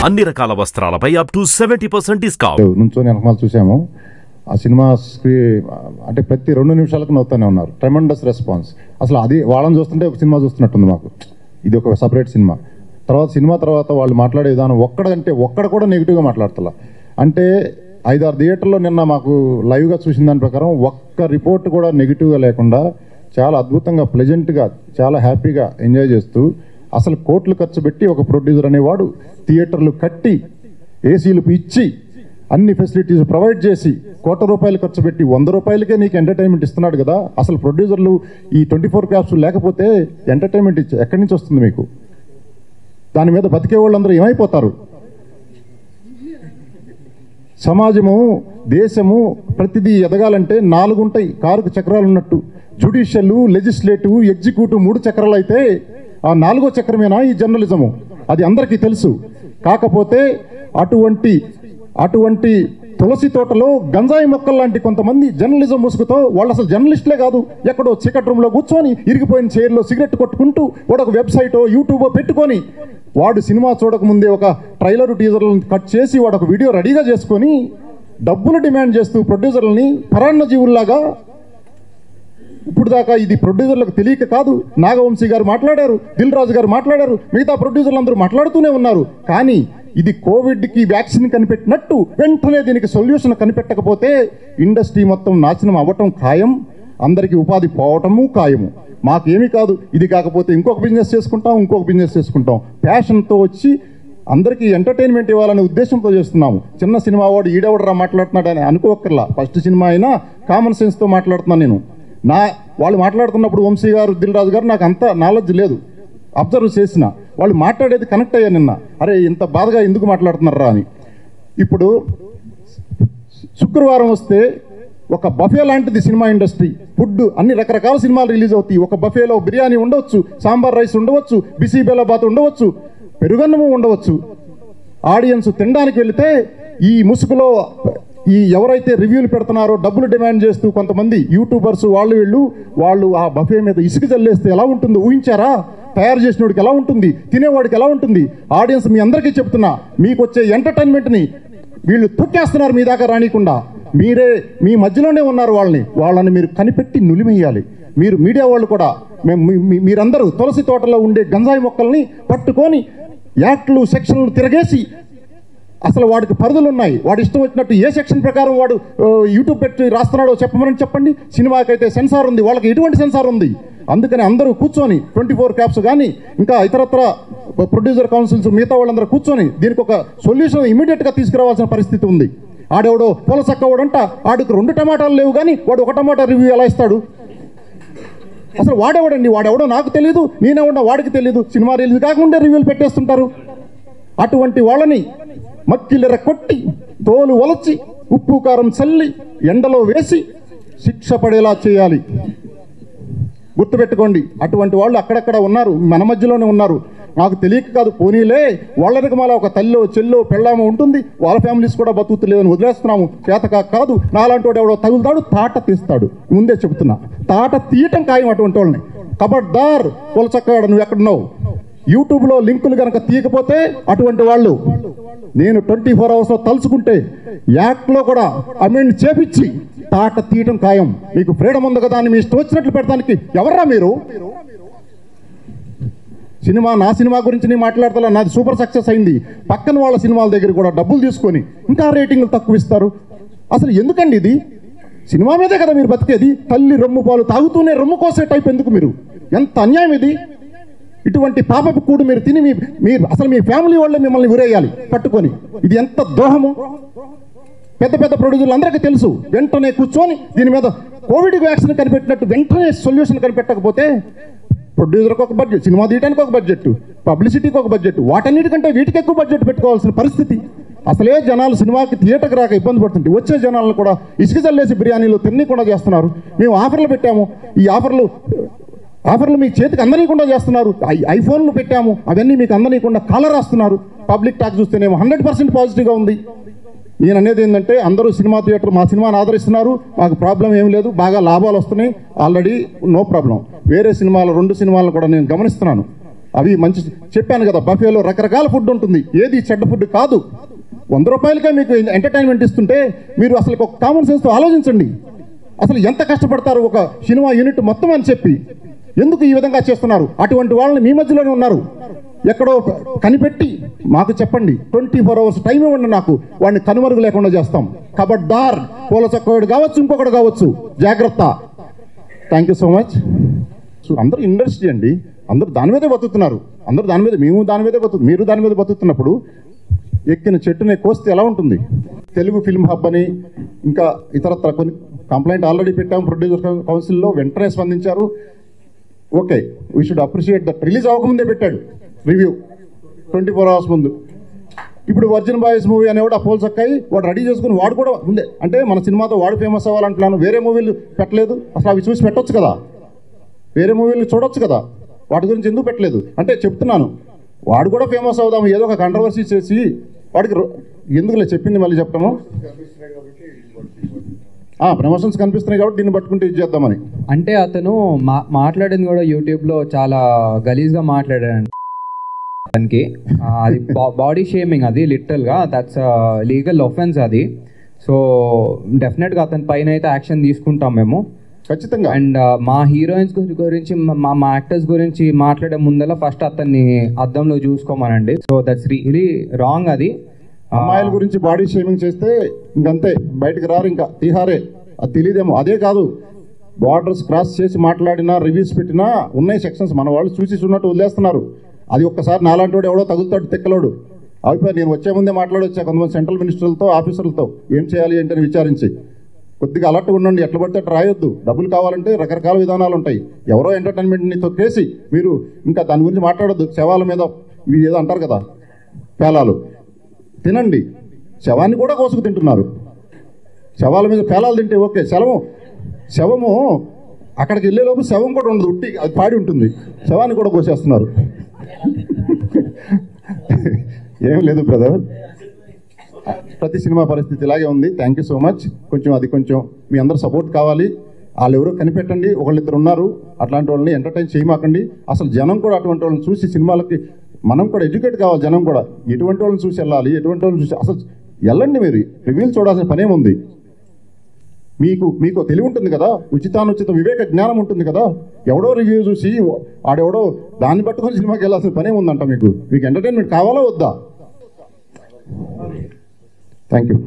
అన్ని రకాల వస్త్రాలపై up to 70% discount. నుంచొని వెనకమాల చూసాము. ఆ సినిమా అంటే ప్రతి 2 నిమిషాలకు నవ్వుతూనే ఉన్నారు. Tremendous response. అసలు అది వాళ్ళని చూస్తుంటే ఒక సినిమా చూస్తున్నట్టుంది మాకు. ఇది ఒక సపరేట్ సినిమా. తర్వాత వాళ్ళు మాట్లాడే విధానం ఒక్కడ కూడా నెగిటివ్గా మాట్లాడతలా. అంటే 5-6 థియేటర్లో నిన్న మాకు లైవ్గా చూసిన దాని ప్రకారం ఒక్క రిపోర్ట్ కూడా నెగిటివ్గా లేకుండా చాలా అద్భుతంగా ప్లెజెంట్గా చాలా హ్యాపీగా ఎంజాయ్ చేస్తూ, అసలు కోట్లు ఖర్చు పెట్టి ఒక ప్రొడ్యూసర్ అనేవాడు థియేటర్లు కట్టి ఏసీలు ఇచ్చి అన్ని ఫెసిలిటీస్ ప్రొవైడ్ చేసి ₹1,00,00,000 ఖర్చు పెట్టి 100 రూపాయలకే నీకు ఎంటర్టైన్మెంట్ ఇస్తున్నాడు కదా. అసలు ప్రొడ్యూసర్లు ఈ 24 క్యాప్స్ లేకపోతే ఎంటర్టైన్మెంట్ ఎక్కడి నుంచి వస్తుంది మీకు? దాని మీద బతికే వాళ్ళందరూ ఏమైపోతారు? సమాజము, దేశము ప్రతిదీ ఎదగాలంటే 4 ఉంటాయి, కారుకు చక్రాలు ఉన్నట్టు. జ్యుడిషియల్, లెజిస్లేటివ్, ఎగ్జిక్యూటివ్ 3 చక్రాలు అయితే ఆ 4వ చక్రమేనా ఈ జర్నలిజము? అది అందరికీ తెలుసు. కాకపోతే అటువంటి తులసి తోటలో గంజాయి మొక్కలు లాంటి కొంతమంది జర్నలిజం ముసుగుతో, వాళ్ళు అసలు జర్నలిస్టులే కాదు, ఎక్కడో చీకటి రూమ్లో కూర్చొని ఇరిగిపోయిన చైర్లో సిగరెట్ కొట్టుకుంటూ వాడు ఒక వెబ్సైటో యూట్యూబో పెట్టుకొని, వాడు సినిమా చూడకముందే ఒక ట్రైలర్ టీజర్లను కట్ చేసి వాడు ఒక వీడియో రెడీగా చేసుకొని డబ్బులు డిమాండ్ చేస్తూ ప్రొడ్యూసర్లని పరాన్న జీవుల్లాగా. ఇప్పుడు దాకా ఇది ప్రొడ్యూసర్లకు తెలియక కాదు. నాగవంశీ గారు మాట్లాడారు, దిల్ రాజు గారు మాట్లాడారు, మిగతా ప్రొడ్యూసర్లు అందరూ మాట్లాడుతూనే ఉన్నారు. కానీ ఇది కోవిడ్కి వ్యాక్సిన్ కనిపెట్టినట్టు వెంటనే దీనికి సొల్యూషన్ కనిపెట్టకపోతే ఇండస్ట్రీ మొత్తం నాశనం అవ్వటం ఖాయం, అందరికీ ఉపాధి పోవటము ఖాయము. మాకేమీ కాదు, ఇది కాకపోతే ఇంకొక బిజినెస్ చేసుకుంటాం. ప్యాషన్తో వచ్చి అందరికీ ఎంటర్టైన్మెంట్ ఇవ్వాలనే ఉద్దేశంతో చేస్తున్నాము. చిన్న సినిమా వాడు ఈడెవడరా మాట్లాడుతున్నాడు అని అనుకోకర్లా. ఫస్ట్ సినిమా అయినా కామన్ సెన్స్తో మాట్లాడుతున్నాను నేను. వాళ్ళు మాట్లాడుతున్నప్పుడు వంశీ గారు, దిల్ రాజు గారు నాకు అంత నాలెడ్జ్ లేదు, అబ్జర్వ్ చేసిన. వాళ్ళు మాట్లాడేది కనెక్ట్ అయ్యా నిన్న. అరే ఇంత బాధగా ఎందుకు మాట్లాడుతున్నారా అని. ఇప్పుడు శుక్రవారం వస్తే ఒక బఫే లాంటిది సినిమా ఇండస్ట్రీ. ఫుడ్ అన్ని రకరకాల సినిమాలు రిలీజ్ అవుతాయి. ఒక బఫేలో బిర్యానీ ఉండవచ్చు, సాంబార్ రైస్ ఉండవచ్చు, బిసి బెల్లబాత్ ఉండవచ్చు, పెరుగన్నము ఉండవచ్చు. ఆడియన్స్ తినడానికి వెళితే ఈ ముసుగులో ఈ ఎవరైతే రివ్యూలు పెడుతున్నారో డబ్బులు డిమాండ్ చేస్తూ కొంతమంది యూట్యూబర్స్ వాళ్ళు ఆ బఫే మీద ఇసుక చల్లేస్తే ఎలా ఉంటుందో ఊహించారా? తయారు చేసినోడికి ఎలా ఉంటుంది, తినేవాడికి ఎలా ఉంటుంది? ఆడియన్స్ మీ అందరికీ చెప్తున్నా, మీకు వచ్చే ఎంటర్టైన్మెంట్ని వీళ్ళు తొక్కేస్తున్నారు మీ దాకా రానికుండా. మీరే మీ మధ్యలోనే ఉన్నారు. వాళ్ళని మీరు కనిపెట్టి నులిమేయాలి. మీరు మీడియా వాళ్ళు కూడా మీరందరూ తులసి తోటలో ఉండే గంజాయి మొక్కల్ని పట్టుకొని యాక్ట్లు, సెక్షన్లు తిరగేసి, అసలు వాడికి పరిధులు ఉన్నాయి, వాడు ఇష్టం వచ్చినట్టు ఏ సెక్షన్ ప్రకారం వాడు యూట్యూబ్ పెట్టి రాస్తున్నాడో చెప్పండి. సినిమాకైతే సెన్సార్ ఉంది, వాళ్ళకి ఎటువంటి సెన్సార్ ఉంది? అందుకని అందరూ కూర్చొని 24 క్యాప్స్ కానీ ఇంకా ఇతరత్ర ప్రొడ్యూసర్ కౌన్సిల్స్ మిగతా వాళ్ళందరూ కూర్చొని దీనికి ఒక సొల్యూషన్ ఇమీడియట్గా తీసుకురావాల్సిన పరిస్థితి ఉంది. ఆడెవడో పొలసక్కవాడంట, ఆడికి 2 టమాటాలు లేవు కానీ వాడు 1 టమాటా రివ్యూ ఎలా ఇస్తాడు? అసలు వాడెవడో నాకు తెలియదు, నేనెవడో వాడికి తెలియదు. సినిమా రిలీజ్ కాకుండా రివ్యూలు పెట్టేస్తుంటారు. అటువంటి వాళ్ళని మక్కిలెర కొట్టి, తోలు ఒలచి, ఉప్పు కారం చల్లి, ఎండలో వేసి శిక్ష పడేలా చేయాలి. గుర్తుపెట్టుకోండి, అటువంటి వాళ్ళు అక్కడక్కడ ఉన్నారు, మన మధ్యలోనే ఉన్నారు. నాకు తెలియక కాదు, పోనీలే వాళ్ళకి మళ్ళీ ఒక తల్లో చెల్లో పెళ్ళామో ఉంటుంది, వాళ్ళ ఫ్యామిలీస్ కూడా బతుకుతలేదని వదిలేస్తున్నాము. చేతకా కాదు, నాలాంటి వాడు ఎవడో తగులుతాడు, తాట తీస్తాడు. ముందే చెబుతున్నా, తాట తీయటం ఖాయం అటువంటి వాళ్ళని. కబడ్దార్ పొలచక్కవాడు, నువ్వు ఎక్కడున్నావు? యూట్యూబ్లో లింకులు కనుక తీయకపోతే అటువంటి వాళ్ళు నేను 24 అవర్స్లో తలుచుకుంటే యాక్ట్లో కూడా అమెండ్ చేపించి తాట తీయటం ఖాయం. మీకు ఫ్రీడమ్ ఉంది కదా అని మీ ఇష్టం వచ్చినట్లు పెడతానికి ఎవర్రా మీరు? నా సినిమా గురించి నేను మాట్లాడతా, నాది సూపర్ సక్సెస్ అయింది. పక్కన వాళ్ళ సినిమాల దగ్గర కూడా డబ్బులు తీసుకొని ఇంకా రేటింగ్లు తక్కువ ఇస్తారు. అసలు ఎందుకండి ఇది? సినిమా మీదే కదా మీరు బతికేది. తల్లి రొమ్ము పాలు తాగుతూనే రొమ్ము కోసే టైప్ ఎందుకు మీరు? ఎంత అన్యాయం ఇది! ఇటువంటి పాపపు కూడు మీరు తిని మీరు అసలు మీ ఫ్యామిలీ వాళ్ళే మిమ్మల్ని ఉరేయాలి పట్టుకొని. ఇది ఎంత ద్రోహము! పెద్ద ప్రొడ్యూసర్లు అందరికీ తెలుసు. వెంటనే కూర్చొని దీని మీద కోవిడ్ వ్యాక్సిన్ కనిపెట్టినట్టు వెంటనే సొల్యూషన్ కనిపెట్టకపోతే ప్రొడ్యూసర్కి ఒక బడ్జెట్, సినిమా తీయడానికి ఒక బడ్జెట్, పబ్లిసిటీకి ఒక బడ్జెట్, వాటన్నిటికంటే వీటికి ఎక్కువ బడ్జెట్ పెట్టుకోవాల్సిన పరిస్థితి. అసలే జనాలు సినిమాకి థియేటర్కి రాక ఇబ్బంది పడుతుంటే వచ్చే జనాలను కూడా ఇసుక చల్లేసి బిర్యానీలు తినకుండా చేస్తున్నారు. మేము ఆఫర్లు పెట్టాము, ఈ ఆఫర్లు మీ చేతికి అందనీయకుండా చేస్తున్నారు. ఐఫోన్లు పెట్టాము, అవన్నీ మీకు అందనీయకుండా కాలర్ రాస్తున్నారు. పబ్లిక్ టాక్ చూస్తేనేమో 100% పాజిటివ్గా ఉంది. నేను అనేది ఏంటంటే, అందరూ సినిమా థియేటర్ మా సినిమాని ఆదరిస్తున్నారు, మాకు ప్రాబ్లం ఏం లేదు, బాగా లాభాలు వస్తున్నాయి, ఆల్రెడీ నో ప్రాబ్లం. వేరే సినిమాలు 2 సినిమాలను కూడా నేను గమనిస్తున్నాను. అవి మంచి చెప్పాను కదా, బఫేలో రకరకాల ఫుడ్ ఉంటుంది, ఏది చెడ్డ ఫుడ్ కాదు. 100 రూపాయలకే మీకు ఎంటర్టైన్మెంట్ ఇస్తుంటే మీరు అసలు ఒక కామన్ సెన్స్తో ఆలోచించండి. అసలు ఎంత కష్టపడతారు ఒక సినిమా యూనిట్ మొత్తం అని చెప్పి. ఎందుకు ఈ విధంగా చేస్తున్నారు? అటువంటి వాళ్ళని మీ మధ్యలోనే ఉన్నారు, ఎక్కడో కనిపెట్టి మాకు చెప్పండి. 24 hours టైం ఇవ్వండి నాకు, వాడిని కనుమరుగు లేకుండా చేస్తాం. కబడ్దార్, పూల చొక్కవాడు కావచ్చు, ఇంకొకటి కావచ్చు, జాగ్రత్త. Thank you so much. అందరూ ఇండస్ట్రీ అండి, అందరూ దాని మీదే బతుకుతున్నారు, అందరూ దాని మీద, మేము దాని మీదే మీరు దాని మీద బతుకుతున్నప్పుడు ఎక్కిన చెట్టుని కోస్తే ఎలా ఉంటుంది? తెలుగు ఫిల్మ్ హబ్ అని ఇంకా ఇతరత్ర కొన్ని కంప్లైంట్ ఆల్రెడీ పెట్టాం ప్రొడ్యూసర్ కౌన్సిల్లో, వెంటనే స్పందించారు. Okay, we should appreciate that. Release అవ్వకముందే పెట్టాడు రివ్యూ 24 hours ముందు. ఇప్పుడు వర్జిన్ బాయ్స్ మూవీ అనేవాడు ఆ పోల్ చక్కాయి వాడు రెడీ చేసుకుని వాడు కూడా ఉందే, అంటే మన సినిమాతో వాడు ఫేమస్ అవ్వాలంటున్నాను. వేరే మూవీలు పెట్టలేదు, అసలు అవి చూసి పెట్టొచ్చు కదా, వేరే మూవీలు చూడొచ్చు కదా, వాటి గురించి ఎందుకు పెట్టలేదు అంటే చెప్తున్నాను. వాడు కూడా ఫేమస్ అవుదాము, ఏదో ఒక కంట్రవర్సీ చేసి వాడికి ఎందుకులే చెప్పింది మళ్ళీ చెప్పడము. ప్రమోషన్స్ కనిపిస్తున్నాయి కాబట్టి దీన్ని పట్టుకుంటే ఇది చేద్దామని. అంటే అతను మాట్లాడింది కూడా యూట్యూబ్లో చాలా గలీజ్గా మాట్లాడాడు అతనికి. అది బాడీ షేమింగ్, అది లిటరల్గా దట్స్ లీగల్ ఒఫెన్స్ అది. సో డెఫినెట్గా అతని పైన అయితే యాక్షన్ తీసుకుంటాం మేము ఖచ్చితంగా. అండ్ మా హీరోయిన్స్ గురించి మా యాక్టర్స్ గురించి మాట్లాడే ముందర ఫస్ట్ అతన్ని అద్దంలో చూసుకోమనండి. So that's really wrong. అది అమ్మాయిల గురించి బాడీ షేమింగ్ చేస్తే ఇంకంతే, బయటకు రారు, ఇంకా తీహారే. అది తెలియదేమో. అదే కాదు, బార్డర్స్ క్రాస్ చేసి మాట్లాడినా రివ్యూస్ పెట్టినా ఉన్నాయి సెక్షన్స్, మన వాళ్ళు చూసి చూడనట్టు వదిలేస్తున్నారు. అది ఒక్కసారి నాలాంటి వాడు ఎవడో తగులుతాడు తిక్కలోడు. అయిపోయి నేను వచ్చే ముందే మాట్లాడొచ్చా కొంతమంది సెంట్రల్ మినిస్టర్లతో ఆఫీసర్లతో ఏం చేయాలి ఏంటని విచారించి. కొద్దిగా అలర్ట్గా ఉండండి, ఎట్లా పడితే అట్లా రాయొద్దు. డబ్బులు కావాలంటే రకరకాల విధానాలు ఉంటాయి. ఎవరో ఎంటర్టైన్మెంట్ని తొక్కేసి మీరు ఇంకా దాని గురించి మాట్లాడొద్దు. శవాల మీద ఇవి ఏదో అంటారు కదా, పేలాలు తినండి, శవాన్ని కూడా కోసుకు తింటున్నారు. శవాల మీద పేలాలు తింటే ఓకే, శవము అక్కడికి వెళ్ళేలోపు శవం కూడా ఉండదు, ఉట్టి అది పాడి ఉంటుంది, శవాన్ని కూడా కోసేస్తున్నారు. ఏం లేదు బ్రదర్, ప్రతి సినిమా పరిస్థితి ఇలాగే ఉంది. Thank you so much. కొంచెం మీ అందరు సపోర్ట్ కావాలి. వాళ్ళు ఎవరో కనిపెట్టండి, ఒకళ్ళిద్దరు ఉన్నారు, అట్లాంటి వాళ్ళని ఎంటర్టైన్ చేయమాకండి. అసలు జనం కూడా అటువంటి వాళ్ళని చూసి సినిమాలకి మనం కూడా ఎడ్యుకేట్ కావాలి. జనం కూడా ఎటువంటి వాళ్ళని చూసి వెళ్ళాలి, ఎటువంటి వాళ్ళని చూసి అసలు వెళ్ళండి. మీరు రివ్యూలు చూడాల్సిన పనేముంది? మీకు తెలివి ఉంటుంది కదా, ఉచితానుచిత వివేక జ్ఞానం ఉంటుంది కదా. ఎవడో రివ్యూ చూసి ఆడెవడో దాన్ని పట్టుకొని సినిమాకి వెళ్ళాల్సిన పనేముందంట? మీకు ఎంటర్టైన్మెంట్ కావాలా వద్దా? Thank you.